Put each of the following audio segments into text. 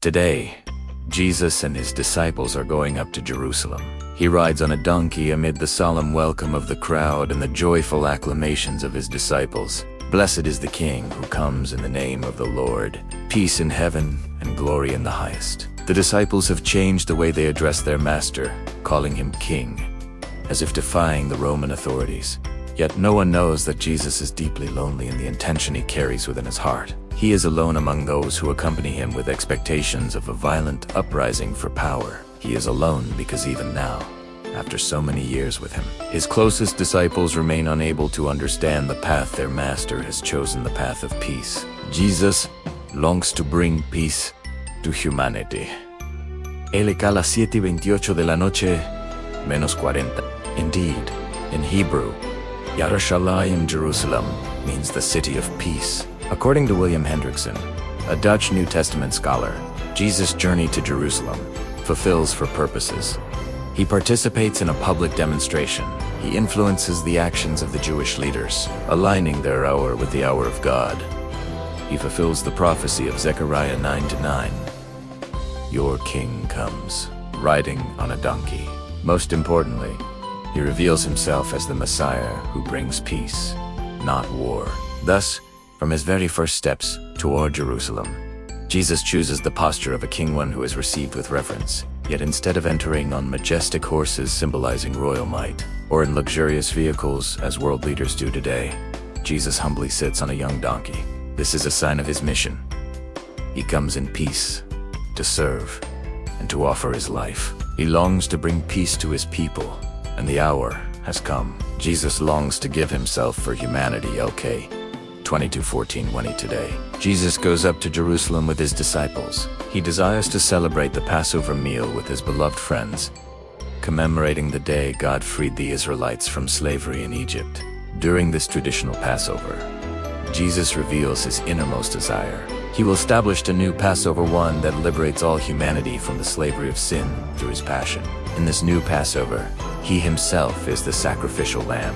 Today, Jesus and his disciples are going up to Jerusalem. He rides on a donkey amid the solemn welcome of the crowd and the joyful acclamations of his disciples. Blessed is the King who comes in the name of the Lord. Peace in heaven and glory in the highest. The disciples have changed the way they address their master, calling him King, as if defying the Roman authorities. Yet no one knows that Jesus is deeply lonely in the intention he carries within his heart. He is alone among those who accompany him with expectations of a violent uprising for power. He is alone because even now, after so many years with him, his closest disciples remain unable to understand the path their master has chosen, the path of peace. Jesus longs to bring peace to humanity. Él a las 7:28 de la noche, menos 40. Indeed, in Hebrew, Yerushalayim, Jerusalem, means the city of peace. According to William Hendrickson, a Dutch New Testament scholar, Jesus' journey to Jerusalem fulfills four purposes. He participates in a public demonstration. He influences the actions of the Jewish leaders, aligning their hour with the hour of God. He fulfills the prophecy of Zechariah 9:9. Your king comes, riding on a donkey. Most importantly, he reveals himself as the Messiah who brings peace, not war. Thus, from his very first steps toward Jerusalem, Jesus chooses the posture of a king, one who is received with reverence. Yet instead of entering on majestic horses symbolizing royal might, or in luxurious vehicles as world leaders do today, Jesus humbly sits on a young donkey. This is a sign of his mission. He comes in peace, to serve, and to offer his life. He longs to bring peace to his people, and the hour has come. Jesus longs to give himself for humanity. LK 22:14-20 today. Jesus goes up to Jerusalem with his disciples. He desires to celebrate the Passover meal with his beloved friends, commemorating the day God freed the Israelites from slavery in Egypt. During this traditional Passover, Jesus reveals his innermost desire. He will establish a new Passover, one that liberates all humanity from the slavery of sin through his passion. In this new Passover, he himself is the sacrificial lamb.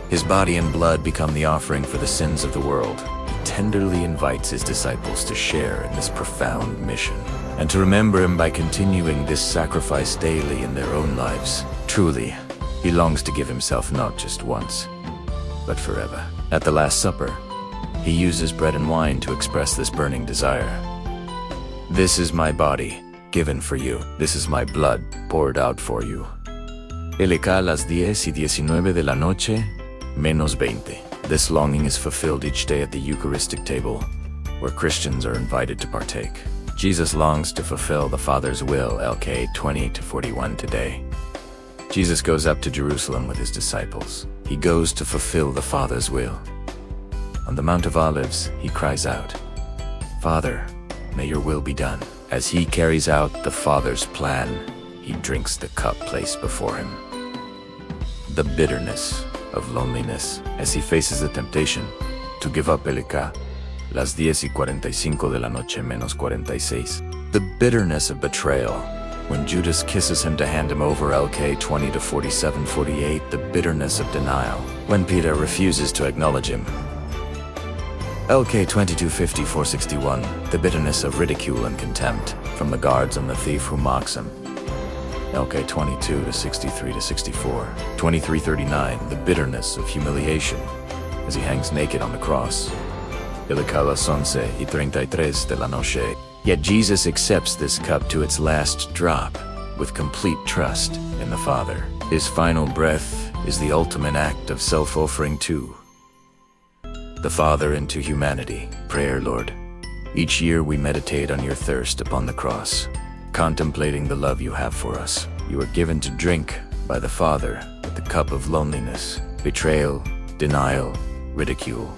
His body and blood become the offering for the sins of the world. He tenderly invites his disciples to share in this profound mission, and to remember him by continuing this sacrifice daily in their own lives. Truly, he longs to give himself not just once, but forever. At the Last Supper, he uses bread and wine to express this burning desire. This is my body, given for you. This is my blood, poured out for you. Él a las 10:19 de la noche, menos 20. This longing is fulfilled each day at the Eucharistic table, where Christians are invited to partake. Jesus longs to fulfill the Father's will. LK 20-41 today. Jesus goes up to Jerusalem with his disciples. He goes to fulfill the Father's will. On the Mount of Olives, he cries out, "Father, may your will be done." As he carries out the Father's plan, he drinks the cup placed before him. The bitterness of loneliness as he faces the temptation to give up LK, las 10:45 de la noche menos 46. The bitterness of betrayal when Judas kisses him to hand him over. LK 20-47-48. The bitterness of denial when Peter refuses to acknowledge him. LK 22:54-61. The bitterness of ridicule and contempt from the guards and the thief who mocks him. LK 22-63-64. 23:39. The bitterness of humiliation as he hangs naked on the cross. LK las 11:33 de la noche. Yet Jesus accepts this cup to its last drop with complete trust in the Father. His final breath is the ultimate act of self-offering to the Father and to humanity. Prayer, Lord. Each year we meditate on your thirst upon the cross, contemplating the love you have for us. You are given to drink by the Father with the cup of loneliness, betrayal, denial, ridicule,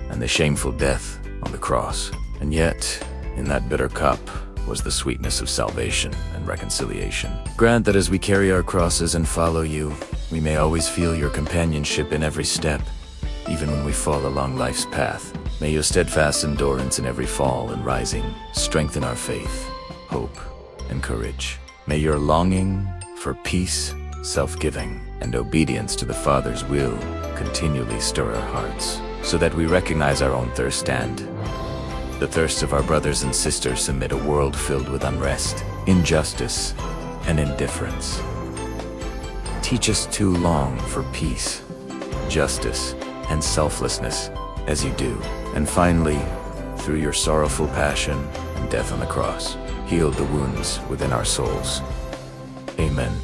and the shameful death on the cross. And yet, in that bitter cup was the sweetness of salvation and reconciliation. Grant that as we carry our crosses and follow you, we may always feel your companionship in every step, even when we fall along life's path. May your steadfast endurance in every fall and rising strengthen our faith, hope, and courage. May your longing for peace, self-giving, and obedience to the Father's will continually stir our hearts, so that we recognize our own thirst and the thirsts of our brothers and sisters amid a world filled with unrest, injustice, and indifference. Teach us to long for peace, justice, and selflessness as you do. And finally, through your sorrowful passion and death on the cross, heal the wounds within our souls. Amen.